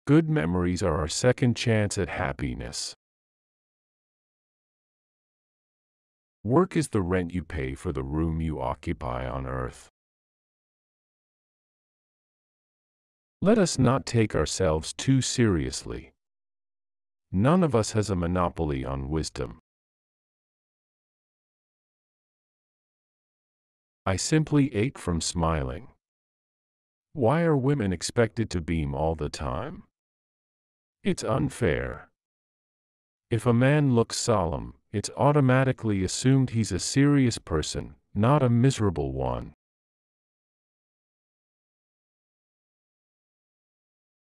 Good memories are our second chance at happiness. Work is the rent you pay for the room you occupy on earth. Let us not take ourselves too seriously. None of us has a monopoly on wisdom. I simply ache from smiling. Why are women expected to beam all the time? It's unfair. If a man looks solemn, it's automatically assumed he's a serious person, not a miserable one.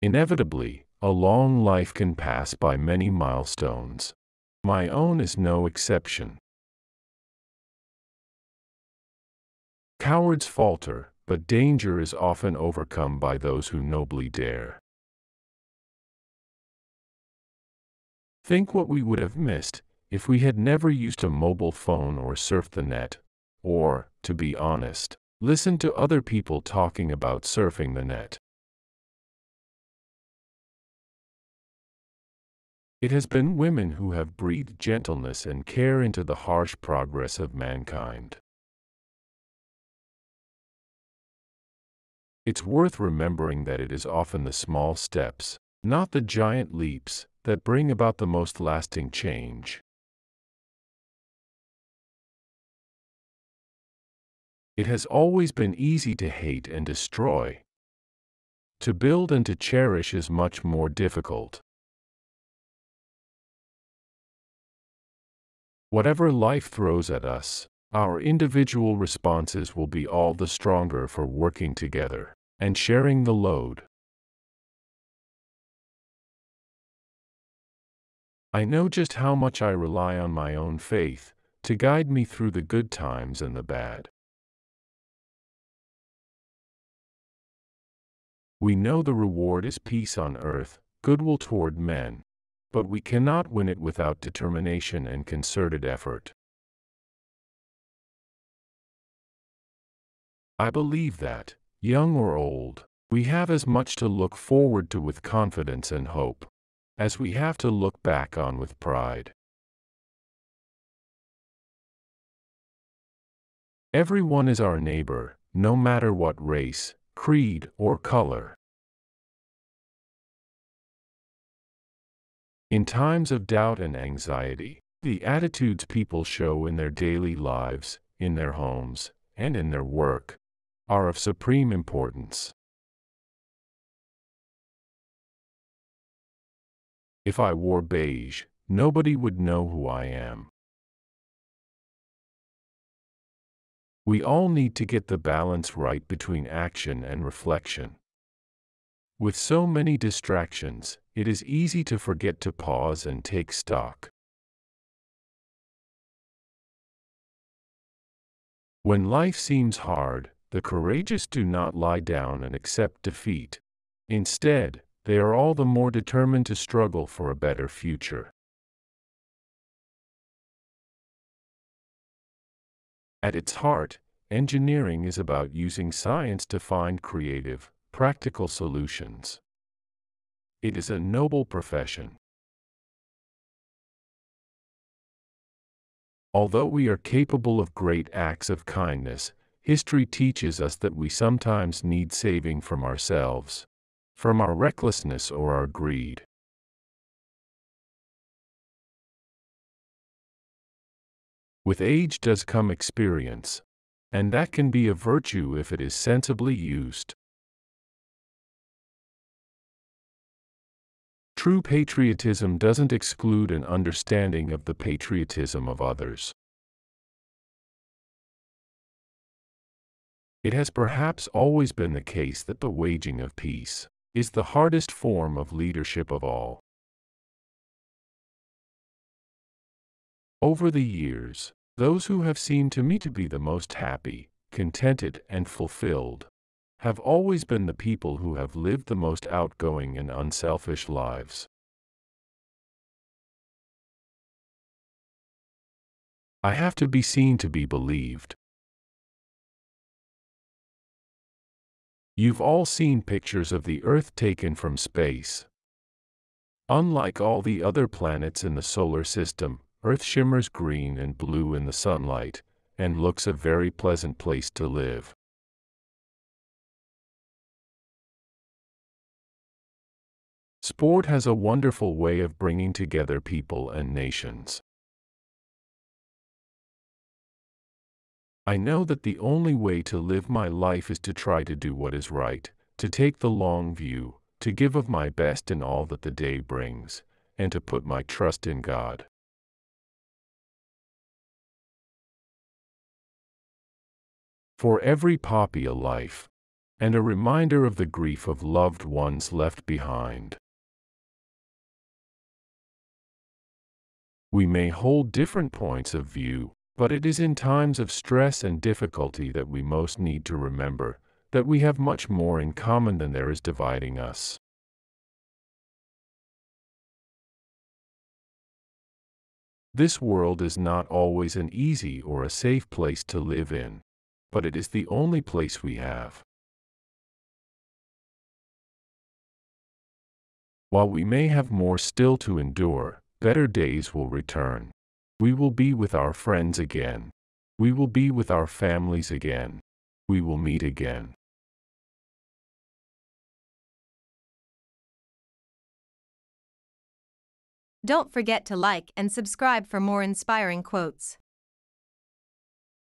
Inevitably, a long life can pass by many milestones. My own is no exception. Cowards falter, but danger is often overcome by those who nobly dare. Think what we would have missed if we had never used a mobile phone or surfed the net, or, to be honest, listened to other people talking about surfing the net. It has been women who have breathed gentleness and care into the harsh progress of mankind. It's worth remembering that it is often the small steps, not the giant leaps, that bring about the most lasting change. It has always been easy to hate and destroy. To build and to cherish is much more difficult. Whatever life throws at us, our individual responses will be all the stronger for working together and sharing the load. I know just how much I rely on my own faith to guide me through the good times and the bad. We know the reward is peace on earth, goodwill toward men, but we cannot win it without determination and concerted effort. I believe that, young or old, we have as much to look forward to with confidence and hope as we have to look back on with pride. Everyone is our neighbor, no matter what race, creed, or color. In times of doubt and anxiety, the attitudes people show in their daily lives, in their homes, and in their work, are of supreme importance. If I wore beige, nobody would know who I am. We all need to get the balance right between action and reflection. With so many distractions, it is easy to forget to pause and take stock. When life seems hard, the courageous do not lie down and accept defeat. Instead, they are all the more determined to struggle for a better future. At its heart, engineering is about using science to find creative, practical solutions. It is a noble profession. Although we are capable of great acts of kindness, history teaches us that we sometimes need saving from ourselves, from our recklessness or our greed. With age does come experience, and that can be a virtue if it is sensibly used. True patriotism doesn't exclude an understanding of the patriotism of others. It has perhaps always been the case that the waging of peace is the hardest form of leadership of all. Over the years, those who have seemed to me to be the most happy, contented, and fulfilled have always been the people who have lived the most outgoing and unselfish lives. I have to be seen to be believed. You've all seen pictures of the Earth taken from space, Unlike all the other planets in the solar system, Earth shimmers green and blue in the sunlight, and looks a very pleasant place to live. Sport has a wonderful way of bringing together people and nations. I know that the only way to live my life is to try to do what is right, to take the long view, to give of my best in all that the day brings, and to put my trust in God. For every poppy a life, and a reminder of the grief of loved ones left behind. We may hold different points of view, but it is in times of stress and difficulty that we most need to remember that we have much more in common than there is dividing us. This world is not always an easy or a safe place to live in, but it is the only place we have. While we may have more still to endure, better days will return. We will be with our friends again. We will be with our families again. We will meet again. Don't forget to like and subscribe for more inspiring quotes.